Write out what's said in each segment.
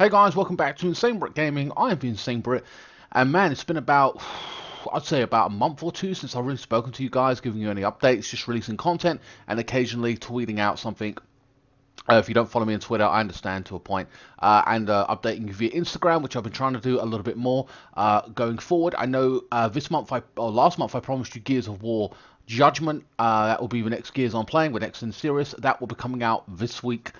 Hey guys, welcome back to INSANEBRIT Gaming. I'm the INSANEBRIT, and man, it's been about, I'd say about a month or two since I've really spoken to you guys, giving you any updates, just releasing content, and occasionally tweeting out something. If you don't follow me on Twitter, I understand to a point, and updating you via Instagram, which I've been trying to do a little bit more going forward. I know this month, or last month, I promised you Gears of War Judgment. That will be the next Gears I'm playing with Next in Series. That will be coming out this week.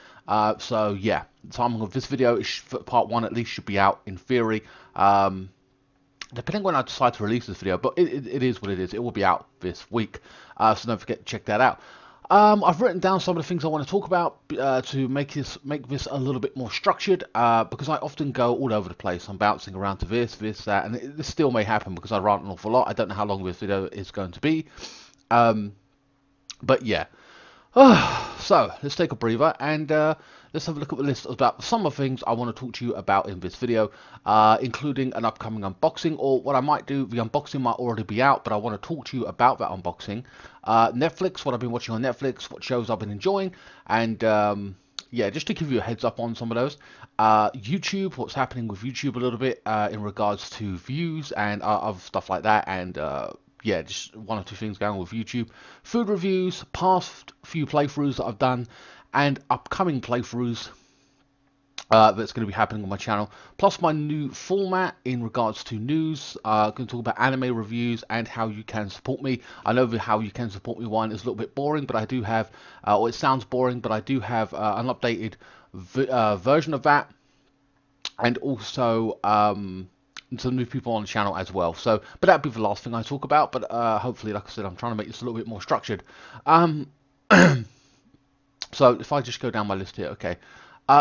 So yeah, the timing of this video is part one at least should be out in theory. Depending when I decide to release this video, but it is what it is. It will be out this week, so don't forget to check that out. I've written down some of the things I want to talk about to make this a little bit more structured, because I often go all over the place. I'm bouncing around to this, that, and this still may happen because I rant an awful lot. I don't know how long this video is going to be, but yeah. So let's take a breather and let's have a look at the list about some of the things I want to talk to you about in this video, including an upcoming unboxing, or what I might do. The unboxing might already be out, but I want to talk to you about that unboxing. Netflix, what I've been watching on Netflix, what shows I've been enjoying, and yeah, just to give you a heads up on some of those. YouTube, what's happening with YouTube a little bit in regards to views and other stuff like that, and yeah, just one or two things going on with YouTube. Food reviews, past few playthroughs that I've done, and upcoming playthroughs that's going to be happening on my channel. Plus my new format in regards to news. I'm going to talk about anime reviews and how you can support me. I know the how you can support me one is a little bit boring, but I do have, or it sounds boring, but I do have an updated version of that. And also some new people on the channel as well. So, but that'd be the last thing I talk about. But hopefully, like I said, I'm trying to make this a little bit more structured. So if I just go down my list here, okay.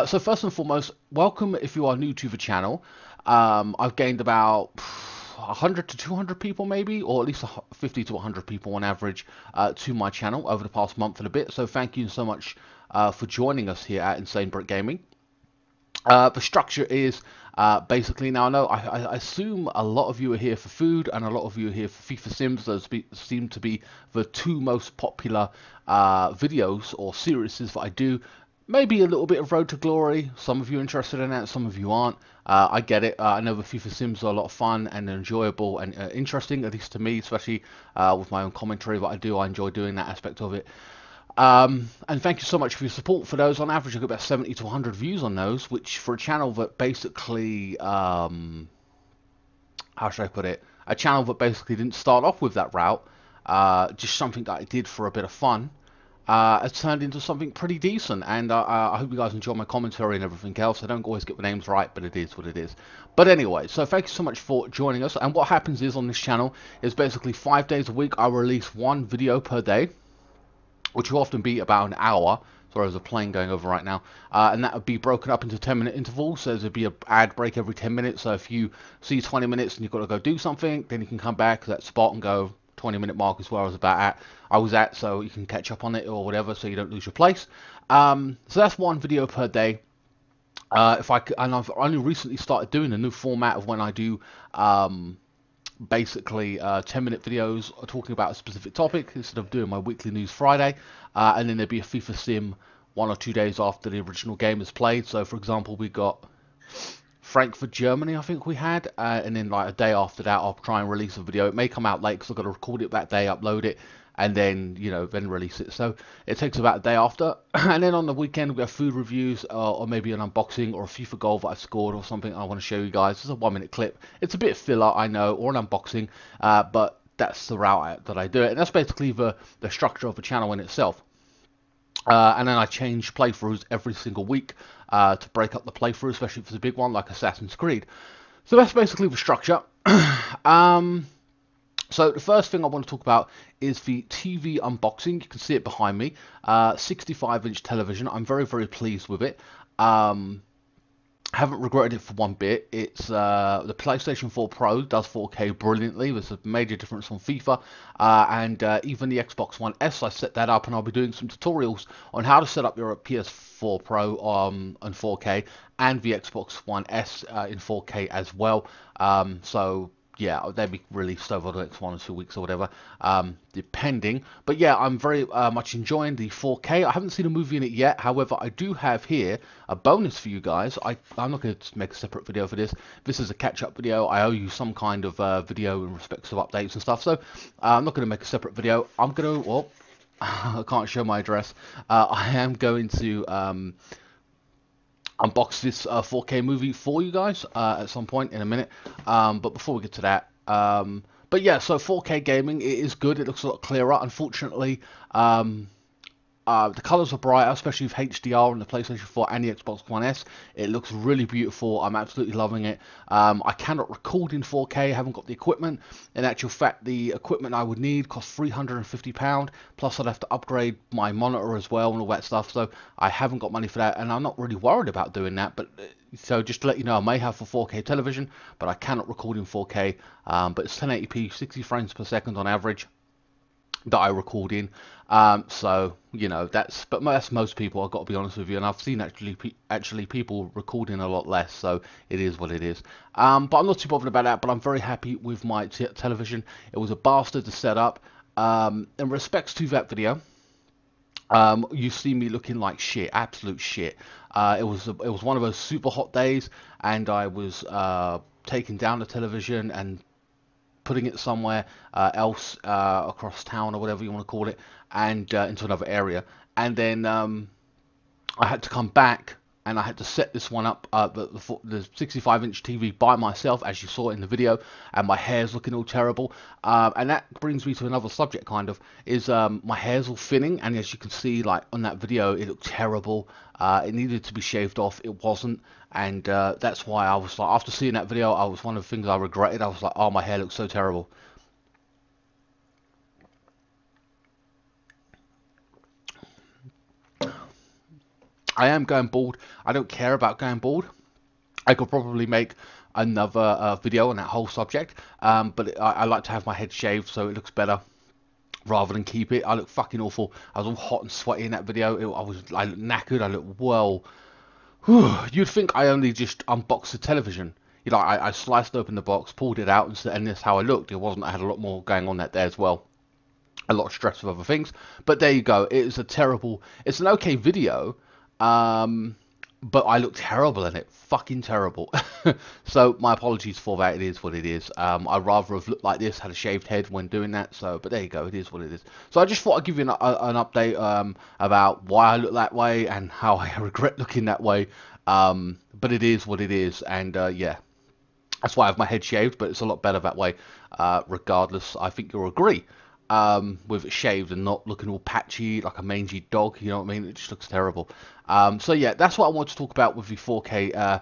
So first and foremost, welcome if you are new to the channel. I've gained about 100 to 200 people maybe, or at least 50 to 100 people on average to my channel over the past month and a bit. So thank you so much for joining us here at INSANEBRIT Gaming. The structure is basically, now I know I assume a lot of you are here for food and a lot of you are here for FIFA Sims. Those seem to be the two most popular videos or series that I do. Maybe a little bit of Road to Glory. Some of you are interested in that, some of you aren't. I get it. I know the FIFA Sims are a lot of fun and enjoyable and interesting, at least to me, especially with my own commentary that I do. I enjoy doing that aspect of it. And thank you so much for your support for those. On average, I get about 70 to 100 views on those, which for a channel that basically, how should I put it? A channel that basically didn't start off with that route, just something that I did for a bit of fun, has turned into something pretty decent. And I hope you guys enjoy my commentary and everything else. I don't always get the names right, but it is what it is. But anyway, so thank you so much for joining us. And what happens is on this channel is basically 5 days a week, I release one video per day, which will often be about an hour. Sorry, there's a plane going over right now. And that would be broken up into 10-minute intervals. So there'd be an ad break every 10 minutes. So if you see 20 minutes and you've got to go do something, then you can come back to that spot and go 20-minute mark is where I was at, so you can catch up on it or whatever, so you don't lose your place. So that's one video per day. And I've only recently started doing a new format of when I do basically 10-minute videos talking about a specific topic instead of doing my weekly news Friday, and then there'd be a FIFA Sim 1 or 2 days after the original game is played. So for example, we got Frankfurt, Germany, I think we had, and then like a day after that I'll try and release a video. It may come out late because I've got to record it that day, upload it, and then, you know, then release it. So it takes about a day after. And then on the weekend we have food reviews, or maybe an unboxing or a FIFA goal that I've scored or something I want to show you guys. It's a 1-minute clip. It's a bit filler, I know, or an unboxing, but that's the route that I do it. And that's basically the structure of the channel in itself. And then I change playthroughs every single week to break up the playthrough, especially if it's a big one like Assassin's Creed. So that's basically the structure. So the first thing I want to talk about is the TV unboxing. You can see it behind me. 65-inch television. I'm very, very pleased with it. Haven't regretted it for one bit. It's the PlayStation 4 Pro does 4K brilliantly. There's a major difference on FIFA, and even the Xbox One S. I set that up, and I'll be doing some tutorials on how to set up your PS4 Pro on 4K and the Xbox One S in 4K as well. So yeah, they'll be released over the next 1 or 2 weeks or whatever, depending. But yeah, I'm very much enjoying the 4K. I haven't seen a movie in it yet. However, I do have here a bonus for you guys. I'm not going to make a separate video for this. This is a catch-up video. I owe you some kind of video in respects of updates and stuff. So I'm not going to make a separate video. I'm going to, well, I can't show my address. I am going to unbox this 4K movie for you guys at some point in a minute. But before we get to that, but yeah, so 4K gaming, it is good. It looks a lot clearer. Unfortunately, the colors are brighter, especially with HDR on the PlayStation 4 and the Xbox One S. It looks really beautiful. I'm absolutely loving it. I cannot record in 4K. I haven't got the equipment. In actual fact, the equipment I would need costs £350. Plus, I'd have to upgrade my monitor as well and all that stuff. So I haven't got money for that, and I'm not really worried about doing that. But so just to let you know, I may have a 4K television, but I cannot record in 4K. But it's 1080p, 60 frames per second on average that I record in. So you know, that's most people, I've got to be honest with you, and I've seen actually people recording a lot less, so it is what it is. But I'm not too bothered about that. But I'm very happy with my television. It was a bastard to set up. In respects to that video, you see me looking like shit, absolute shit. It was one of those super hot days, and I was taking down the television and putting it somewhere else across town or whatever you want to call it, and into another area. And then I had to come back, and I had to set this one up, the 65-inch TV by myself, as you saw in the video, and my hair's looking all terrible. And that brings me to another subject, kind of, is my hair's all thinning, and as you can see, like on that video, it looked terrible. It needed to be shaved off. It wasn't, and that's why I was like, after seeing that video, I was one of the things I regretted. I was like, oh, my hair looks so terrible. I am going bald. I don't care about going bald. I could probably make another video on that whole subject, but I like to have my head shaved so it looks better rather than keep it. I look fucking awful. I was all hot and sweaty in that video. I looked knackered. I looked, well, you'd think I only just unboxed the television. You know, I sliced open the box, pulled it out, and that's how I looked. It wasn't. I had a lot more going on that day as well. A lot of stress with other things. But there you go. It's an okay video. But I look terrible in it, fucking terrible. So my apologies for that. It is what it is. I'd rather have looked like this, had a shaved head when doing that. So, but there you go. It is what it is. So I just thought I'd give you an update about why I look that way and how I regret looking that way. But it is what it is, and yeah, that's why I have my head shaved. But it's a lot better that way. Regardless, I think you'll agree. With it shaved and not looking all patchy like a mangy dog, you know what I mean? It just looks terrible. So yeah, that's what I want to talk about with the 4K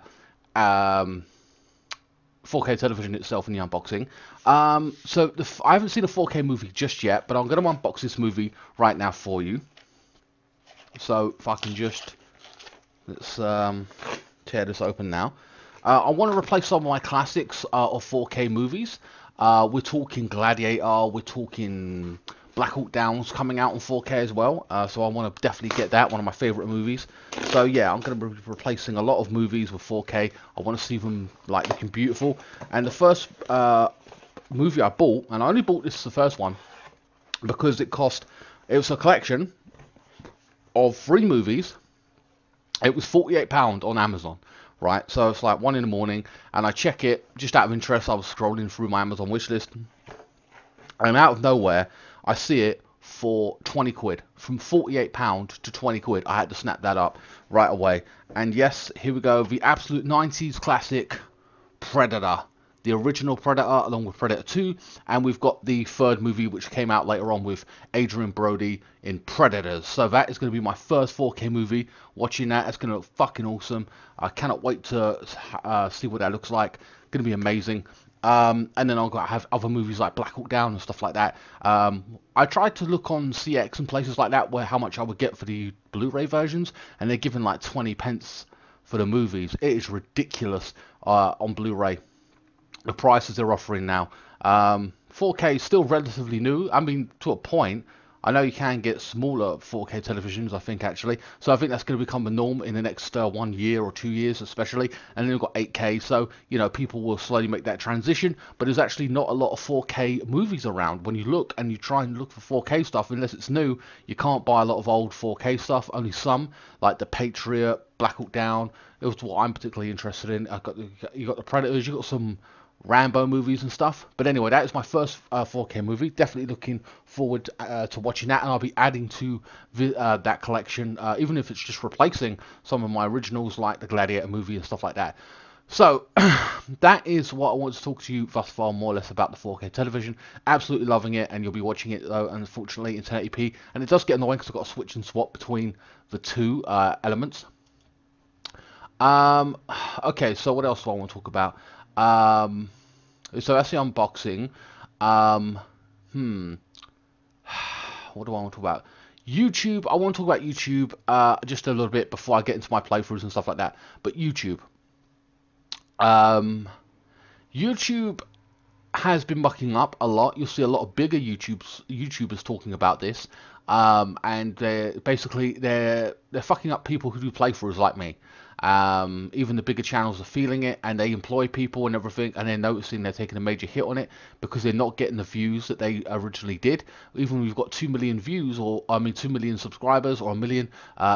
4K television itself in the unboxing. So I haven't seen a 4K movie just yet, but I'm going to unbox this movie right now for you. So if I can just, let's tear this open now. I want to replace some of my classics of 4K movies. We're talking Gladiator, we're talking Black Hawk Down's coming out on 4K as well, so I want to definitely get that, one of my favourite movies. So yeah, I'm going to be replacing a lot of movies with 4K. I want to see them like looking beautiful. And the first movie I bought, and I only bought this the first one, because it was a collection of 3 movies. It was £48 on Amazon. Right, so it's like 1 in the morning, and I check it just out of interest. I was scrolling through my Amazon wishlist, and out of nowhere, I see it for 20 quid. From £48 to 20 quid. I had to snap that up right away. And yes, here we go, the absolute 90s classic Predator. The original Predator along with Predator 2, and we've got the third movie which came out later on with Adrian Brody in Predators. So that is going to be my first 4K movie. Watching that, it's going to look fucking awesome. I cannot wait to see what that looks like. Going to be amazing. And then I'll have other movies like Black Hawk Down and stuff like that. I tried to look on CX and places like that where how much I would get for the Blu-ray versions, and they're giving like 20 pence for the movies. It is ridiculous on Blu-ray. The prices they're offering now. 4K is still relatively new. I mean, to a point. I know you can get smaller 4K televisions, I think actually. So I think that's going to become the norm in the next 1 year or 2 years, especially. And then we've got 8K, so you know people will slowly make that transition. But there's actually not a lot of 4K movies around. When you look and you try and look for 4K stuff, unless it's new, you can't buy a lot of old 4K stuff. Only some, like the Patriot, Black Hawk Down. It was what I'm particularly interested in. You got the Predators, you got some Rambo movies and stuff. But anyway, that is my first 4K movie. Definitely looking forward to watching that, and I'll be adding to that collection, even if it's just replacing some of my originals like the Gladiator movie and stuff like that. So that is what I want to talk to you thus far, more or less, about the 4K television. Absolutely loving it, and you'll be watching it though, unfortunately, in 1080p, and it does get annoying because I've got to switch and swap between the two elements. Okay, so what else do I want to talk about? So that's the unboxing. Um, hmm. What do I want to talk about? YouTube. I want to talk about YouTube just a little bit before I get into my playthroughs and stuff like that. But YouTube. YouTube has been mucking up a lot. You'll see a lot of bigger YouTubers talking about this, and they're fucking up people who do playthroughs like me. Even the bigger channels are feeling it, and they employ people and everything, and they're noticing they're taking a major hit on it because they're not getting the views that they originally did. Even when you've got 2 million views, or I mean 2 million subscribers, or a million,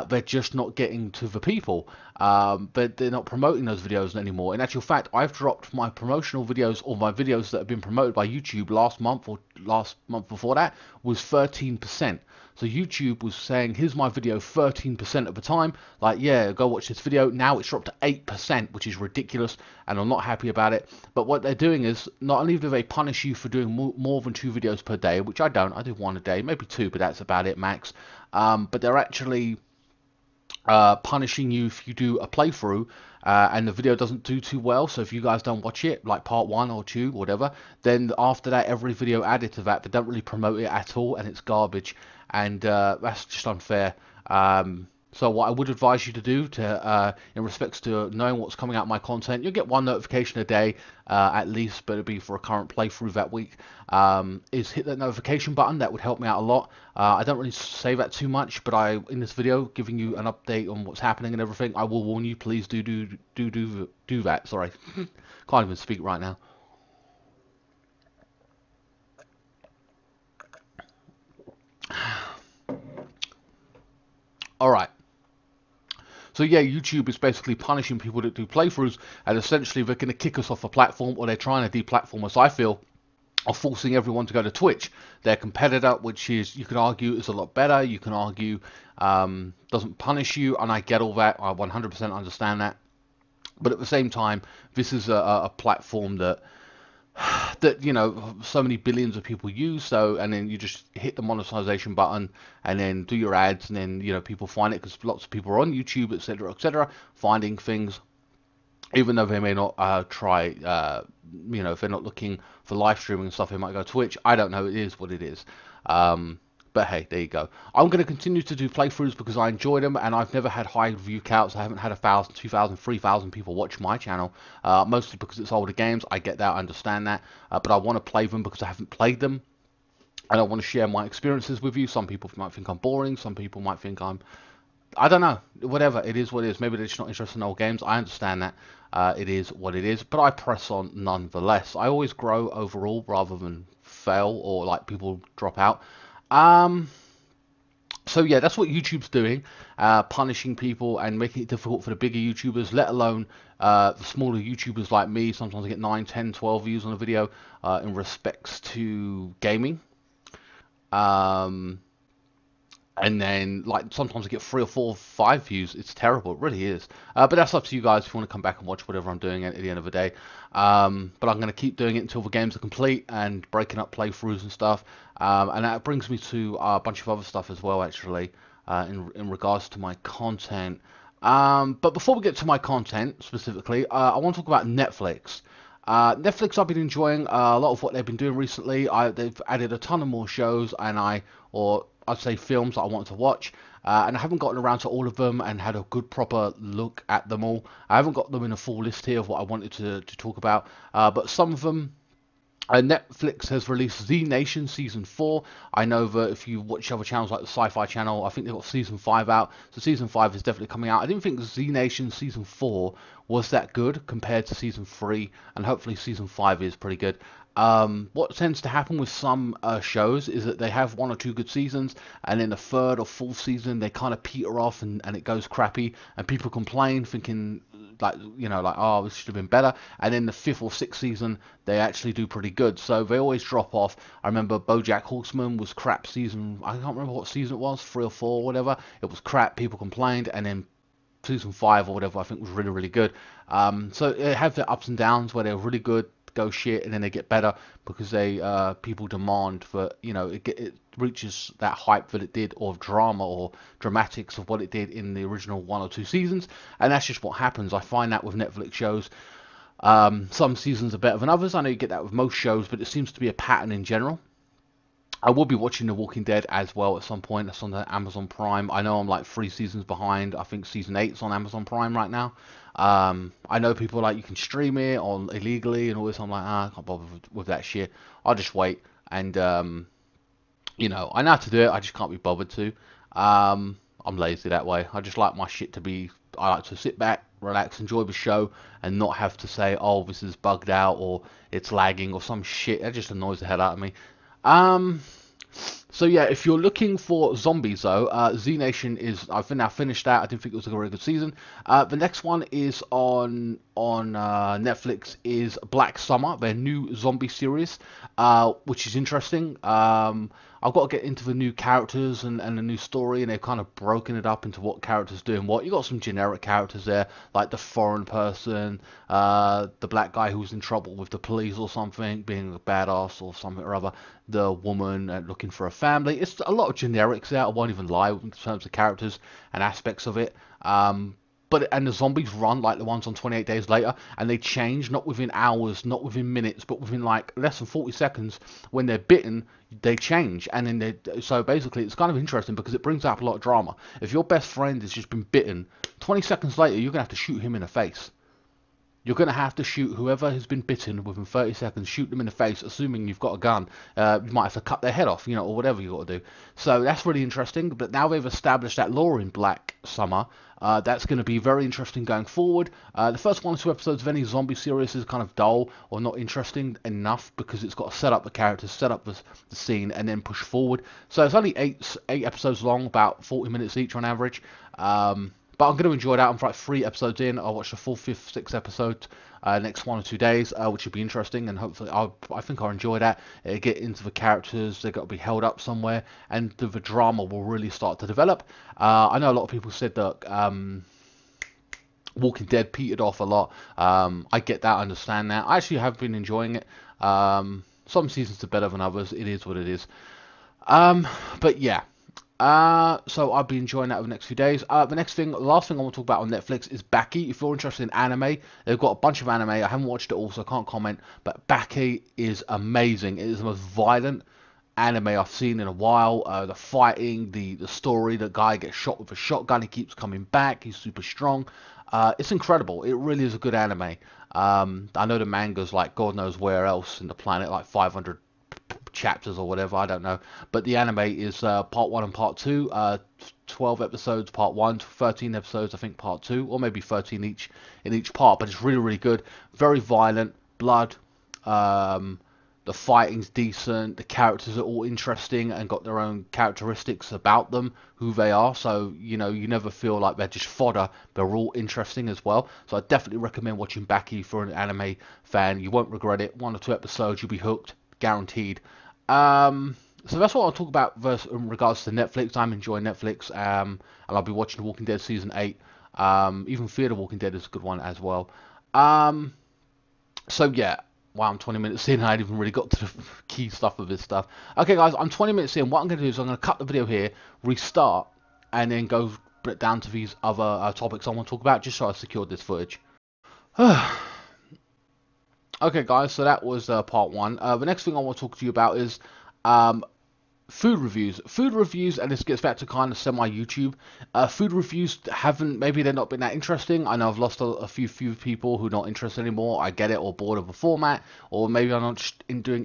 they're just not getting to the people. But they're not promoting those videos anymore. In actual fact, I've dropped my promotional videos, or my videos that have been promoted by YouTube last month, or last month before that, was 13%. So YouTube was saying, here's my video 13% of the time. Like, yeah, go watch this video. Now it's dropped to 8%, which is ridiculous, and I'm not happy about it. But what they're doing is, not only do they punish you for doing more than 2 videos per day, which I don't. I do 1 a day, maybe 2, but that's about it, max. But they're actually punishing you if you do a playthrough and the video doesn't do too well. So if you guys don't watch it, like part 1 or 2 or whatever, then after that, every video added to that, they don't really promote it at all, and it's garbage, and that's just unfair. So what I would advise you to do, in respects to knowing what's coming out of my content, you'll get 1 notification a day at least, but it'll be for a current playthrough that week, is hit that notification button. That would help me out a lot. I don't really say that too much, but in this video, giving you an update on what's happening and everything, I will warn you, please do that. Sorry, can't even speak right now. All right. So yeah, YouTube is basically punishing people that do playthroughs, and essentially they're going to kick us off a platform, or they're trying to deplatform us, I feel, or forcing everyone to go to Twitch, their competitor, which is, you can argue, is a lot better. You can argue doesn't punish you, and I get all that. I 100% understand that. But at the same time, this is a platform that you know, so many billions of people use. So, and then you just hit the monetization button and then do your ads, and then, you know, people find it because lots of people are on YouTube, etc., finding things, even though they may not try, you know, if they're not looking for live streaming and stuff, they might go Twitch. I don't know. It is what it is. But hey, there you go. I'm going to continue to do playthroughs because I enjoy them, and I've never had high view counts. I haven't had 1,000, 2,000, 3,000 people watch my channel, mostly because it's older games. I get that, I understand that, but I want to play them because I haven't played them, and I want to share my experiences with you. Some people might think I'm boring. Some people might think I don't know, whatever. It is what it is. Maybe they're just not interested in old games. I understand that. It is what it is, but I press on nonetheless. I always grow overall rather than fail, or like people drop out. So yeah, that's what YouTube's doing, punishing people and making it difficult for the bigger YouTubers, let alone the smaller YouTubers like me. Sometimes I get 9, 10, 12 views on a video in respects to gaming. And then, like, sometimes I get 3 or 4 or 5 views. It's terrible. It really is. But that's up to you guys if you want to come back and watch whatever I'm doing at the end of the day. But I'm going to keep doing it until the games are complete and breaking up playthroughs and stuff. And that brings me to a bunch of other stuff as well, actually, in regards to my content. But before we get to my content specifically, I want to talk about Netflix. Netflix, I've been enjoying a lot of what they've been doing recently. They've added a ton of more shows, and I'd say films that I wanted to watch, and I haven't gotten around to all of them and had a good proper look at them all. I haven't got them in a full list here of what I wanted to talk about, but some of them Netflix has released Z Nation Season 4. I know that if you watch other channels like the Sci-Fi Channel, I think they've got Season 5 out. So Season 5 is definitely coming out. I didn't think Z Nation Season 4 was that good compared to Season 3, and hopefully Season 5 is pretty good. What tends to happen with some shows is that they have one or two good seasons, and in the third or fourth season, they kind of peter off and it goes crappy, and people complain thinking, like, like, oh, this should have been better. And in the fifth or sixth season, they actually do pretty good. So they always drop off. I remember BoJack Horseman was crap season. I can't remember what season it was, 3 or 4 or whatever. It was crap. People complained, and then season 5 or whatever I think was really, really good. So it has their ups and downs where they're really good, go shit, and then they get better because they people demand for, it reaches that hype that it did, or drama or dramatics of what it did in the original 1 or 2 seasons. And that's just what happens. I find that with Netflix shows. Some seasons are better than others. I know you get that with most shows, but it seems to be a pattern in general. I will be watching The Walking Dead as well at some point. That's on the Amazon Prime. I know I'm like 3 seasons behind. I think season 8's on Amazon Prime right now. I know people are like, you can stream it on illegally and all this. I'm like, I can't bother with that shit. I'll just wait. And, I know how to do it. I just can't be bothered to. I'm lazy that way. I just like my shit to be, I like to sit back, relax, enjoy the show, and not have to say, oh, this is bugged out, or it's lagging, or some shit. That just annoys the hell out of me. So yeah, if you're looking for zombies though, Z Nation is, I've now finished that. I didn't think it was a very good season. The next one is on Netflix is Black Summer, their new zombie series, which is interesting. I've got to get into the new characters and the new story, and they've kind of broken it up into what characters do and what. You got some generic characters there, like the foreign person, the black guy who's in trouble with the police or something, being a badass or something or other, the woman looking for a family. It's a lot of generics there, I won't even lie, in terms of characters and aspects of it. And the zombies run like the ones on 28 Days Later, and they change not within hours, not within minutes, but within like less than 40 seconds. When they're bitten, they change, and then so basically it's kind of interesting because it brings up a lot of drama. If your best friend has just been bitten, 20 seconds later you're gonna have to shoot him in the face. You're going to have to shoot whoever has been bitten within 30 seconds, shoot them in the face, assuming you've got a gun. You might have to cut their head off, or whatever you've got to do. So that's really interesting. But now they've established that lore in Black Summer. That's going to be very interesting going forward. The first 1 or 2 episodes of any zombie series is kind of dull or not interesting enough because it's got to set up the characters, set up the scene, and then push forward. So it's only 8 episodes long, about 40 minutes each on average. But I'm going to enjoy that. I'm like 3 episodes in. I'll watch the full 5th, 6th episode next 1 or 2 days, which will be interesting. And hopefully, I think I'll enjoy that. Get into the characters. They've got to be held up somewhere. And the drama will really start to develop. I know a lot of people said that Walking Dead petered off a lot. I get that. I understand that. I actually have been enjoying it. Some seasons are better than others. It is what it is. But yeah. So I'll be enjoying that over the next few days. The last thing I want to talk about on Netflix is Baki. If you're interested in anime, they've got a bunch of anime. I haven't watched it all, so I can't comment. But Baki is amazing. It is the most violent anime I've seen in a while. The fighting, the story, the guy gets shot with a shotgun, he keeps coming back, he's super strong. It's incredible. It really is a good anime. I know the manga's like God knows where else in the planet, like 500 chapters or whatever, I don't know, but the anime is part 1 and part 2, 12 episodes part 1, 13 episodes I think part 2, or maybe 13 each in each part, but it's really, really good. Very violent, blood, the fighting's decent, the characters are all interesting and got their own characteristics about them, who they are, so you never feel like they're just fodder. They're all interesting as well. So I definitely recommend watching Baki for an anime fan. You won't regret it. 1 or 2 episodes, you'll be hooked, guaranteed. So that's what I'll talk about in regards to Netflix. I'm enjoying Netflix, and I'll be watching The Walking Dead Season 8. Even Fear the Walking Dead is a good one as well. So yeah, wow, I'm 20 minutes in, I haven't even really got to the key stuff of this stuff. Okay guys, I'm 20 minutes in. What I'm going to do is I'm going to cut the video here, restart, and then go down to these other topics I want to talk about, just so I secured this footage. Okay guys, so that was part 1. The next thing I want to talk to you about is Food reviews, and this gets back to kind of semi YouTube. Food reviews haven't, maybe they've not been that interesting. I know I've lost a few people who are not interested anymore. I get it, or bored of the format, or maybe I'm not just in doing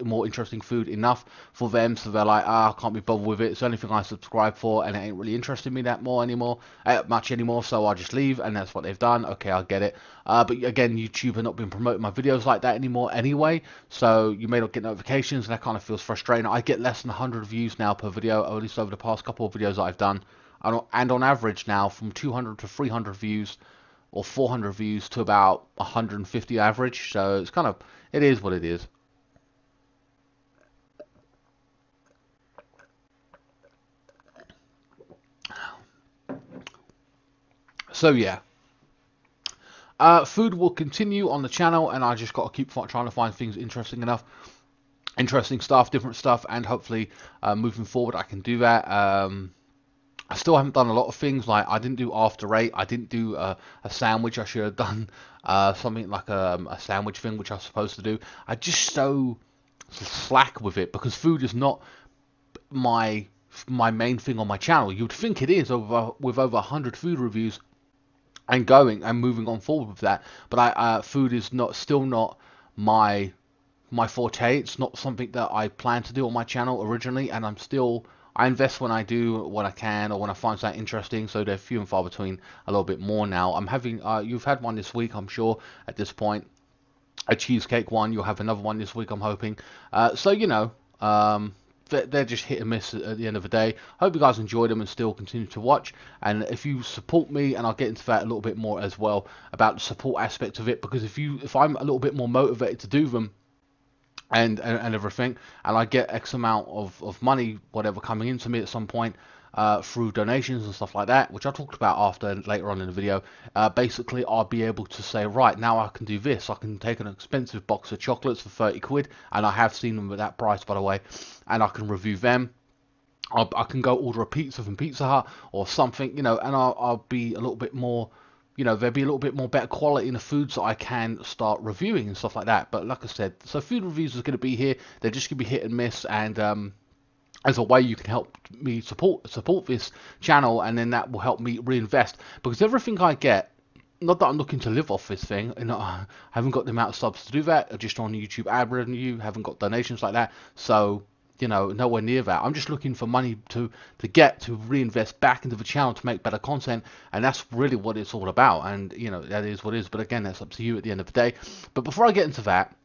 more interesting food enough for them, so they're like, I can't be bothered with it. It's the only thing I subscribe for, and it ain't really interesting me that much anymore. So I'll just leave, and that's what they've done. Okay, I get it. But again, YouTube have not been promoting my videos like that anymore anyway, so you may not get notifications, and that kind of feels frustrating. I get less than 100 views now per video, or at least over the past couple of videos that I've done, and on average now from 200 to 300 views or 400 views to about 150 average. So it's kind of, it is what it is. So yeah, food will continue on the channel, and I just got to keep trying to find things interesting stuff, different stuff, and hopefully moving forward I can do that. I still haven't done a lot of things. Like, I didn't do After 8, I didn't do a sandwich. I should have done something like a sandwich thing, which I was supposed to do. I just so slack with it, because food is not my main thing on my channel. You'd think it is with over 100 food reviews and moving on forward with that, but food is still not my forte. It's not something that I plan to do on my channel originally, and I invest when I do, when I can, or when I find something interesting. So they're few and far between, a little bit more now. I'm having you've had one this week, I'm sure, at this point, a cheesecake one. You'll have another one this week, I'm hoping. So you know, they're just hit and miss at the end of the day. Hope you guys enjoy them and still continue to watch. And if you support me, and I'll get into that a little bit more as well about the support aspect of it, because if I'm a little bit more motivated to do them and everything, and I get X amount of money, whatever, coming into me at some point through donations and stuff like that, which I talked about later on in the video, basically I'll be able to say, right, now I can do this. I can take an expensive box of chocolates for 30 quid, and I have seen them at that price, by the way, and I can review them. I can go order a pizza from Pizza Hut or something, you know, and I'll be a little bit more, you know, there'll be a little bit more better quality in the foods that I can start reviewing and stuff like that. But like I said, so food reviews is going to be here. They're just going to be hit and miss, and as a way you can help me support this channel, and then that will help me reinvest, because everything I get, not that I'm looking to live off this thing, you know, I haven't got the amount of subs to do that, just on YouTube ad revenue, haven't got donations like that, so you know, nowhere near that. I'm just looking for money to reinvest back into the channel to make better content, and that's really what it's all about. And you know, that is what it is, but again, that's up to you at the end of the day. But before I get into that,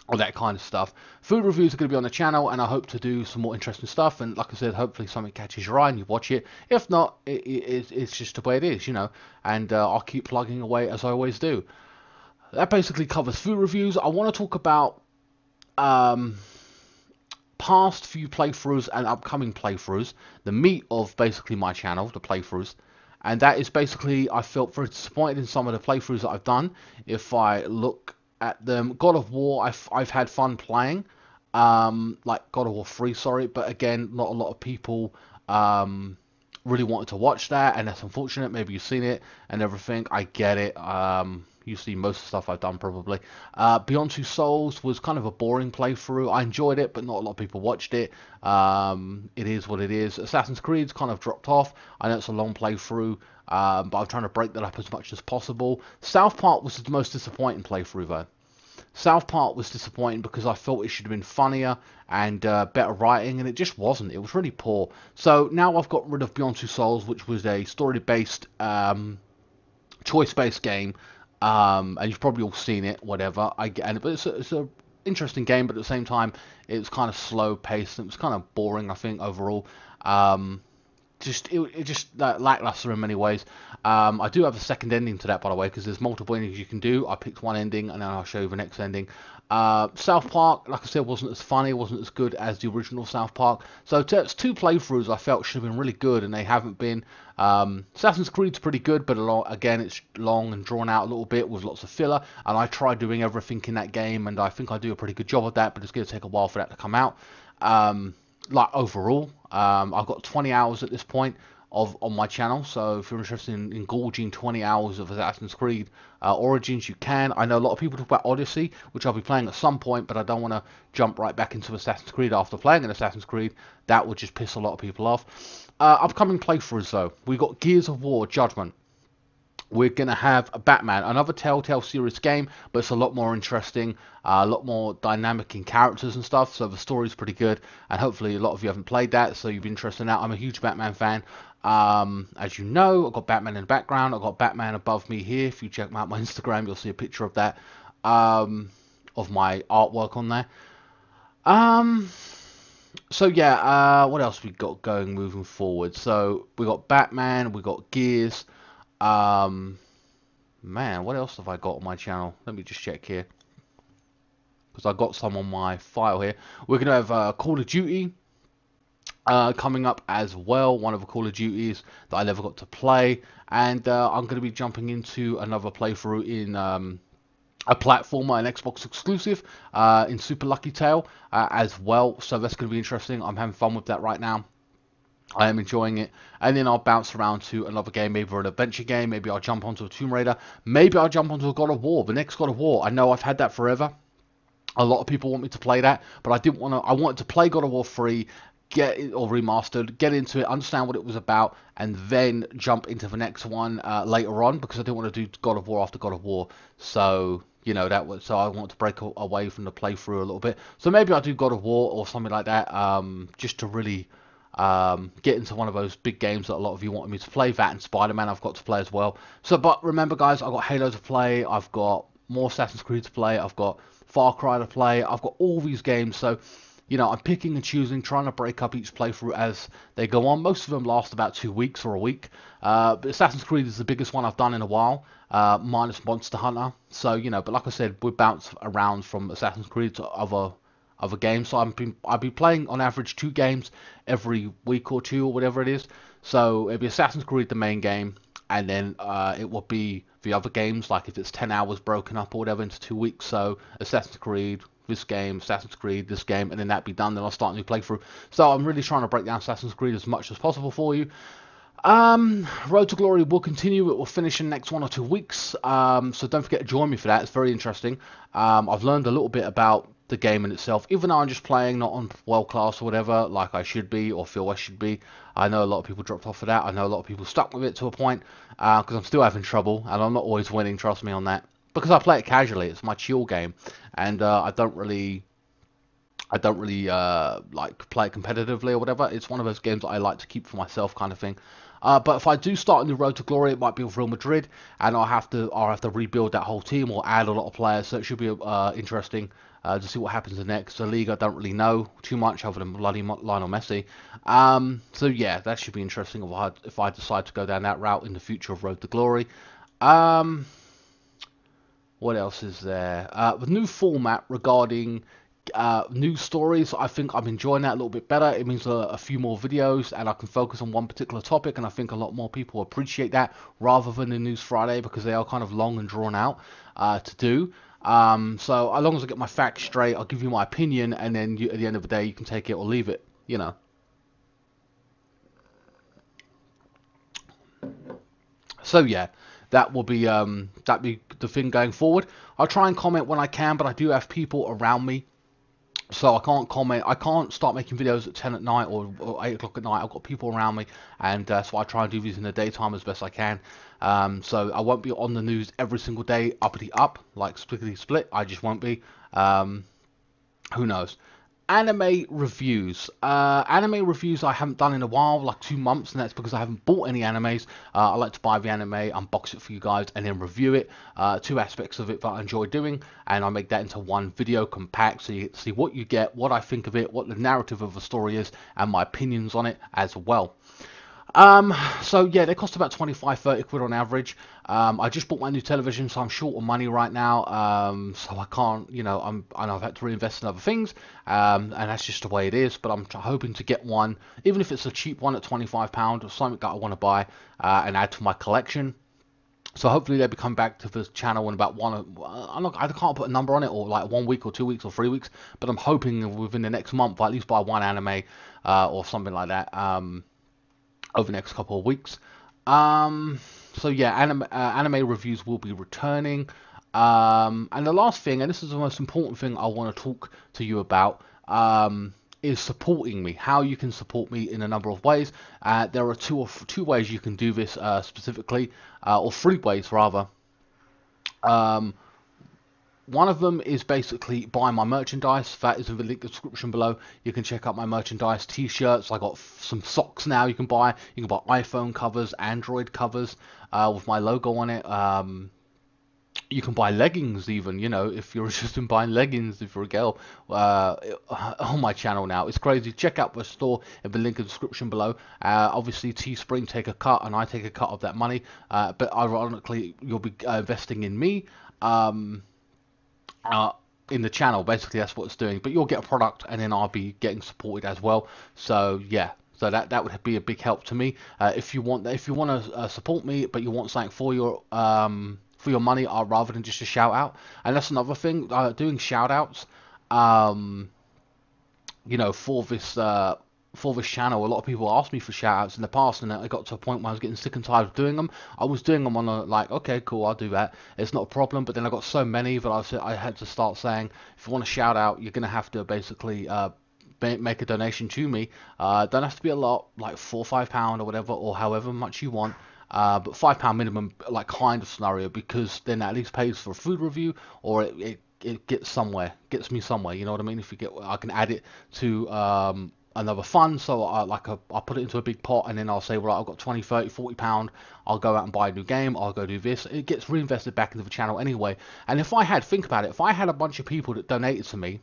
all that kind of stuff, food reviews are going to be on the channel, and I hope to do some more interesting stuff. And like I said, hopefully something catches your eye and you watch it. If not, it's just the way it is, you know, and I'll keep plugging away as I always do. That basically covers food reviews. I want to talk about past few playthroughs and upcoming playthroughs, the meat of basically my channel, the playthroughs. And that is basically, I felt very disappointed in some of the playthroughs that I've done. If I look at them, God of War, I've had fun playing, like God of War 3, sorry, but again, not a lot of people really wanted to watch that, and that's unfortunate. Maybe you've seen it and everything, I get it. You've seen most of the stuff I've done probably. Beyond Two Souls was kind of a boring playthrough. I enjoyed it, but not a lot of people watched it. It is what it is. Assassin's Creed's kind of dropped off. I know it's a long playthrough, but I'm trying to break that up as much as possible. South Park was the most disappointing playthrough though. South Park was disappointing because I felt it should have been funnier and better writing, and it just wasn't. It was really poor. So now I've got rid of Beyond Two Souls, which was a story-based, choice-based game. And you've probably all seen it, whatever. But it's a interesting game, but at the same time, it's kind of slow paced and it was kind of boring, I think, overall. It just lackluster in many ways. I do have a second ending to that, by the way, because there's multiple endings you can do. I picked one ending, and then I'll show you the next ending. South Park, like I said, wasn't as funny, wasn't as good as the original South Park. So it's two playthroughs I felt should have been really good, and they haven't been. Assassin's Creed's pretty good, but again, it's long and drawn out a little bit with lots of filler, and I tried doing everything in that game, and I think I do a pretty good job of that, but it's going to take a while for that to come out. Like overall, I've got 20 hours at this point on my channel. So if you're interested in engorging 20 hours of Assassin's Creed Origins, you can. I know a lot of people talk about Odyssey, which I'll be playing at some point, but I don't want to jump right back into Assassin's Creed after playing an Assassin's Creed. That would just piss a lot of people off. Upcoming playthroughs though, we got Gears of War Judgment. We're going to have a Batman, another Telltale series game, but it's a lot more interesting, a lot more dynamic in characters and stuff, so the story's pretty good, and hopefully a lot of you haven't played that, so you'll be interested in that. I'm a huge Batman fan. As you know, I've got Batman in the background, I've got Batman above me here. If you check out my Instagram, you'll see a picture of that, of my artwork on there. So yeah, what else we got going moving forward? So we got Batman, we got Gears. Man, what else have I got on my channel? Let me just check here, because I got some on my file here. We're gonna have Call of Duty coming up as well, one of the Call of Duties that I never got to play, and I'm gonna be jumping into another playthrough in a platformer, an Xbox exclusive, in Super Lucky Tail as well. So that's gonna be interesting. I'm having fun with that right now. I am enjoying it, and then I'll bounce around to another game, maybe an adventure game, maybe I'll jump onto a Tomb Raider, maybe I'll jump onto a God of War, the next God of War. I know I've had that forever. A lot of people want me to play that, but I didn't want to. I wanted to play God of War 3, get it or remastered, get into it, understand what it was about, and then jump into the next one later on, because I didn't want to do God of War after God of War. So you know, that was, so I want to break away from the playthrough a little bit. So maybe I'll do God of War or something like that, just to really get into one of those big games that a lot of you wanted me to play. That and Spider-Man I've got to play as well. So, but remember guys, I've got Halo to play, I've got more Assassin's Creed to play, I've got Far Cry to play, I've got all these games. So, you know, I'm picking and choosing, trying to break up each playthrough as they go on. Most of them last about 2 weeks or a week. But Assassin's Creed is the biggest one I've done in a while, minus Monster Hunter. So, you know, but like I said, we bounce around from Assassin's Creed to other games. So I'll be playing on average 2 games every week or 2 or whatever it is. So it'll be Assassin's Creed the main game, and then it will be the other games, like if it's 10 hours broken up or whatever into 2 weeks. So Assassin's Creed, this game, Assassin's Creed, this game, and then that'll be done. Then I'll start a new playthrough. So I'm really trying to break down Assassin's Creed as much as possible for you. Road to Glory will continue. It will finish in the next 1 or 2 weeks. So don't forget to join me for that. It's very interesting. I've learned a little bit about the game in itself, even though I'm just playing not on world class or whatever like I should be or feel I should be. I know a lot of people dropped off of that. I know a lot of people stuck with it to a point, because I'm still having trouble, and I'm not always winning, trust me on that, because I play it casually. It's my chill game, and I don't really like play it competitively or whatever. It's one of those games that I like to keep for myself, kind of thing. But if I do start a new Road to Glory, it might be with Real Madrid, and I'll have to rebuild that whole team or add a lot of players. So it should be interesting to see what happens in next. The league, I don't really know too much other than bloody Lionel Messi. So yeah, that should be interesting if I decide to go down that route in the future of Road to Glory. What else is there? The new format regarding news stories, I think I'm enjoying that a little bit better. It means a few more videos, and I can focus on one particular topic, and I think a lot more people appreciate that rather than the News Friday, because they are kind of long and drawn out to do. So as long as I get my facts straight, I'll give you my opinion, and then at the end of the day, you can take it or leave it, you know. So yeah, that will be the thing going forward. I'll try and comment when I can, but I do have people around me, so I can't comment. I can't start making videos at 10 at night or 8 o'clock at night. I've got people around me, and so I try and do these in the daytime as best I can. So I won't be on the news every single day, uppity up, like splittity split. I just won't be. Who knows? Anime reviews. Anime reviews I haven't done in a while, like 2 months, and that's because I haven't bought any animes. I like to buy the anime, unbox it for you guys, and then review it. 2 aspects of it that I enjoy doing, and I make that into one video compact, so you get to see what you get, what I think of it, what the narrative of the story is, and my opinions on it as well. So yeah, they cost about 25-30 quid on average. I just bought my new television, so I'm short on money right now. So I can't, you know, I've had to reinvest in other things, and that's just the way it is. But I'm hoping to get one, even if it's a cheap one at £25 or something that I want to buy and add to my collection. So hopefully they'll be coming back to the channel in about I can't put a number on it, or like 1 week or 2 weeks or 3 weeks, but I'm hoping within the next month I'll at least buy one anime or something like that. over the next couple of weeks. So yeah, anime reviews will be returning. And the last thing, and this is the most important thing I want to talk to you about, is supporting me. How you can support me in a number of ways. There are two ways you can do this specifically, or three ways rather. Um, One of them is basically buy my merchandise. That is in the link description below. You can check out my merchandise, t-shirts. I got some socks now you can buy. You can buy iPhone covers, Android covers with my logo on it. You can buy leggings even, you know, if you're interested in buying leggings, if you're a girl, on my channel now. It's crazy. Check out the store in the link in the description below. Obviously, Teespring take a cut, and I take a cut of that money. But ironically, you'll be investing in me. In the channel, basically that's what it's doing, but you'll get a product and then I'll be getting supported as well. So yeah, so that would be a big help to me. If you want to support me but you want something for your money, rather than just a shout out. And that's another thing, doing shout outs, you know, for this channel. A lot of people asked me for shout outs in the past, and I got to a point where I was getting sick and tired of doing them. I was doing them on a, like, okay, cool, I'll do that, it's not a problem. But then I got so many that I had to start saying, if you want a shout out, you're gonna have to basically make a donation to me. Don't have to be a lot, like £4 or £5 or whatever, or however much you want. But £5 minimum, like, kind of scenario, because then that at least pays for a food review, or it gets me somewhere. You know what I mean? If you get, I can add it to another fund. So I'll put it into a big pot, and then I'll say, right, I've got 20, 30, 40 pound, I'll go out and buy a new game, I'll go do this. It gets reinvested back into the channel anyway. And if I had, think about it, if I had a bunch of people that donated to me,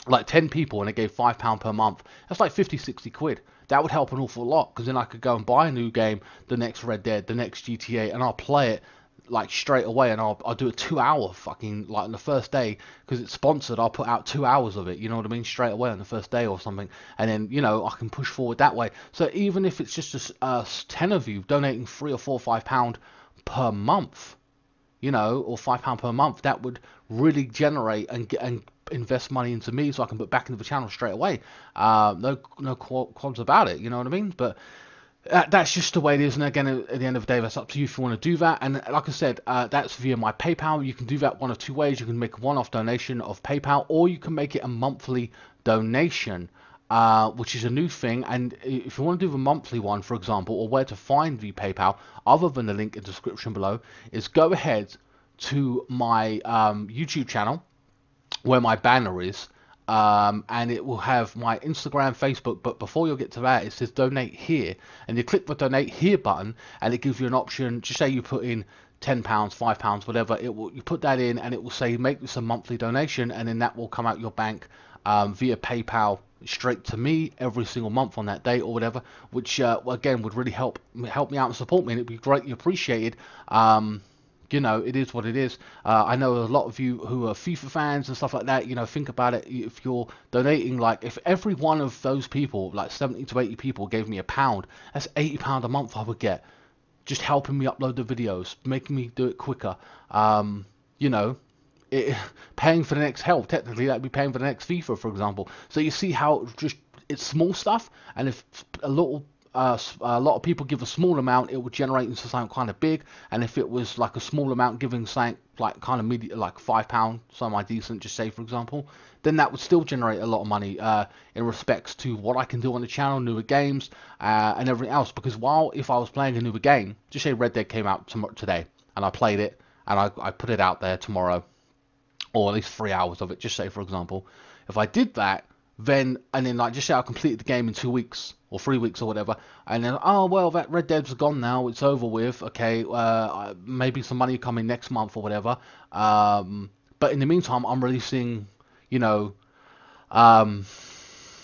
like 10 people, and they gave £5 per month, that's like 50, 60 quid. That would help an awful lot, because then I could go and buy a new game, the next Red Dead, the next GTA, and I'll play it like straight away. And I'll do a 2-hour fucking, like, on the first day, because it's sponsored. I'll put out 2 hours of it, you know what I mean, straight away on the first day or something. And then, you know, I can push forward that way. So even if it's just 10 of you donating £3 or £4 or £5 per month, you know, or £5 per month, that would really generate and invest money into me, so I can put back into the channel straight away. No qualms about it, you know what I mean? But that's just the way it is. And again, at the end of the day, that's up to you if you want to do that. And like I said, that's via my PayPal. You can do that one of two ways. You can make a one-off donation of PayPal, or you can make it a monthly donation, which is a new thing. And if you want to do the monthly one, for example, or where to find the PayPal, other than the link in the description below, is go ahead to my YouTube channel, where my banner is, and it will have my Instagram, Facebook. But before you get to that, it says donate here, and you click the donate here button, and it gives you an option. Just say you put in £10, £5, whatever, you put that in, and it will say make this a monthly donation, and then that will come out your bank via PayPal straight to me every single month on that day or whatever, which again would really help me out and support me, and it'd be greatly appreciated. You know, it is what it is. I know a lot of you who are FIFA fans and stuff like that, you know, think about it. If you're donating, like, if every one of those people, like 70 to 80 people, gave me £1, that's £80 a month I would get. Just helping me upload the videos, making me do it quicker. You know, paying for the next help, technically, that'd be paying for the next FIFA, for example. So you see how it's small stuff, and if a lot of people give a small amount, it would generate into something kind of big. And if it was like a small amount giving something like kind of medium, like £5, something decent, just say for example, then that would still generate a lot of money in respects to what I can do on the channel, newer games, and everything else. Because if I was playing a newer game, just say Red Dead came out today, and I played it, and I put it out there tomorrow, or at least 3 hours of it, just say for example, if I did that, then like, just say I completed the game in 2 weeks or 3 weeks or whatever, and then, oh well, that Red Dead's gone now, it's over with, okay, maybe some money coming next month or whatever, but in the meantime I'm releasing, you know, I'm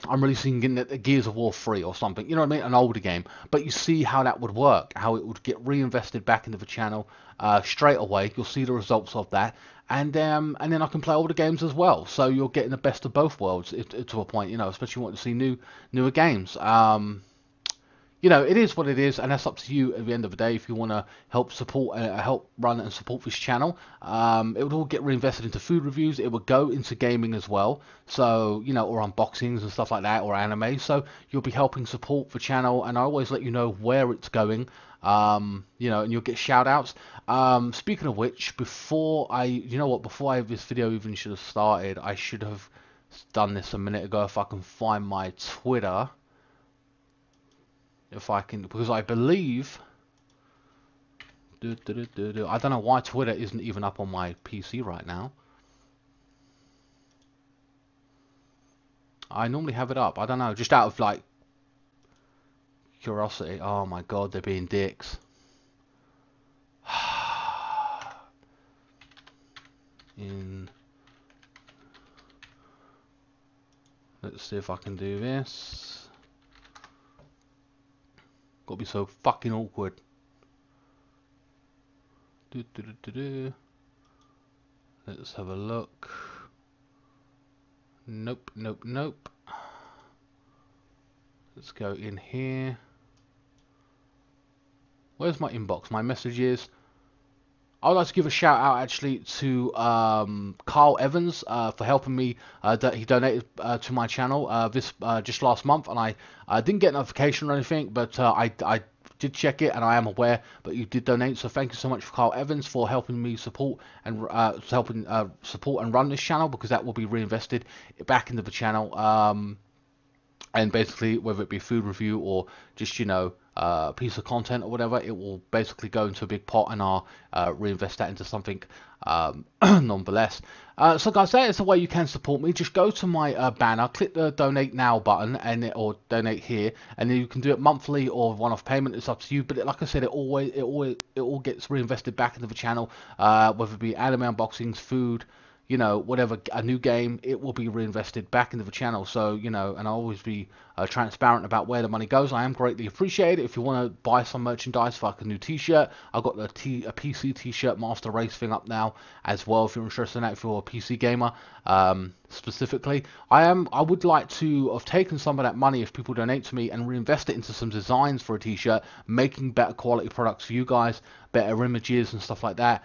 releasing Gears of War 3 or something, you know what I mean, an older game. But you see how that would work, how it would get reinvested back into the channel straight away. You'll see the results of that, and then I can play older games as well. So you're getting the best of both worlds to a point, you know, especially when you want to see newer games. you know, it is what it is, and that's up to you at the end of the day if you want to help support, help run and support this channel. It would all get reinvested into food reviews. It would go into gaming as well, so you know, or unboxings and stuff like that, or anime. So you'll be helping support the channel, and I always let you know where it's going. You know, and you'll get shout outs. Speaking of which, before this video even should have started, I should have done this a minute ago. If I can find my Twitter. If I can, because I believe, I don't know why Twitter isn't even up on my PC right now. I normally have it up. I don't know, just out of like curiosity. Oh my god, they're being dicks. Let's see if I can do this. Gotta be so fucking awkward. Let's have a look. Nope, nope, nope. Let's go in here. Where's my inbox? My messages. I would like to give a shout out actually to Carl Evans for helping me. He donated to my channel just last month, and I didn't get a notification or anything, but I did check it, and I am aware that you did donate. So thank you so much for Carl Evans for helping me support and support and run this channel, because that will be reinvested back into the channel. And basically, whether it be food review or just, you know, piece of content or whatever, it will basically go into a big pot, and I'll reinvest that into something nonetheless. So guys, that is the way you can support me. Just go to my banner, click the donate now button, or donate here, and then you can do it monthly or one-off payment. It's up to you, but like I said, it all gets reinvested back into the channel, whether it be anime unboxings, food, you know, whatever, a new game, it will be reinvested back into the channel. So, you know, and I'll always be transparent about where the money goes. I am greatly appreciated. If you want to buy some merchandise, like a new t-shirt, I've got a PC t-shirt Master Race thing up now as well, if you're interested in that, if you're a PC gamer specifically. I would like to have taken some of that money, if people donate to me, and reinvest it into some designs for a t-shirt, making better quality products for you guys, better images and stuff like that.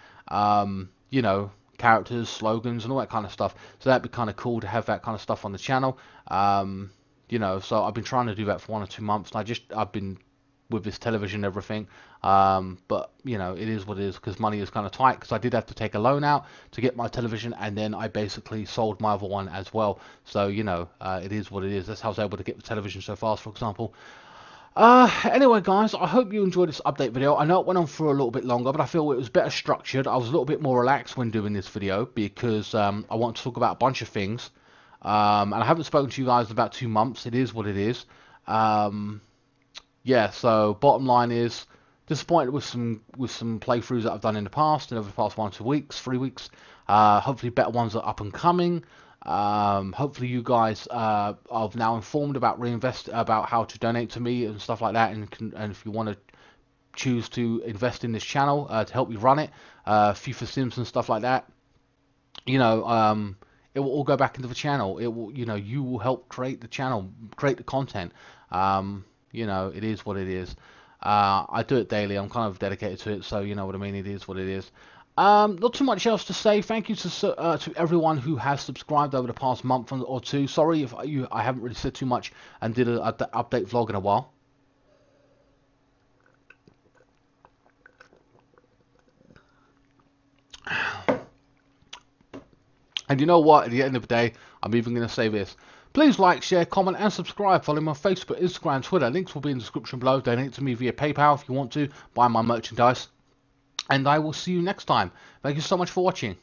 You know, characters, slogans, and all that kind of stuff. So that'd be kind of cool to have that kind of stuff on the channel. You know, so I've been trying to do that for 1 or 2 months, and I've been with this television and everything. But you know, it is what it is, because money is kind of tight, because I did have to take a loan out to get my television, and then I basically sold my other one as well. So you know, it is what it is. That's how I was able to get the television so fast, for example. Anyway guys, I hope you enjoyed this update video. I know it went on for a little bit longer, but I feel it was better structured. I was a little bit more relaxed when doing this video, because I want to talk about a bunch of things. And I haven't spoken to you guys in about 2 months. It is what it is. Yeah, so bottom line is, disappointed with some playthroughs that I've done in the past, and over the past 1 or 2 weeks, 3 weeks. Hopefully better ones are up and coming. Hopefully you guys are now informed about about how to donate to me and stuff like that, and if you want to choose to invest in this channel to help me run it, FIFA Sims and stuff like that, you know, it will all go back into the channel. It will, you know, you will help create the channel, create the content. You know, it is what it is. I do it daily. I'm kind of dedicated to it, so you know what I mean. It is what it is. Not too much else to say. Thank you to everyone who has subscribed over the past month or 2. Sorry if I haven't really said too much and did an update vlog in a while. And you know what? At the end of the day, I'm even going to say this. Please like, share, comment, and subscribe. Follow me on Facebook, Instagram, Twitter. Links will be in the description below. Donate to me via PayPal if you want to. Buy my merchandise. And I will see you next time. Thank you so much for watching.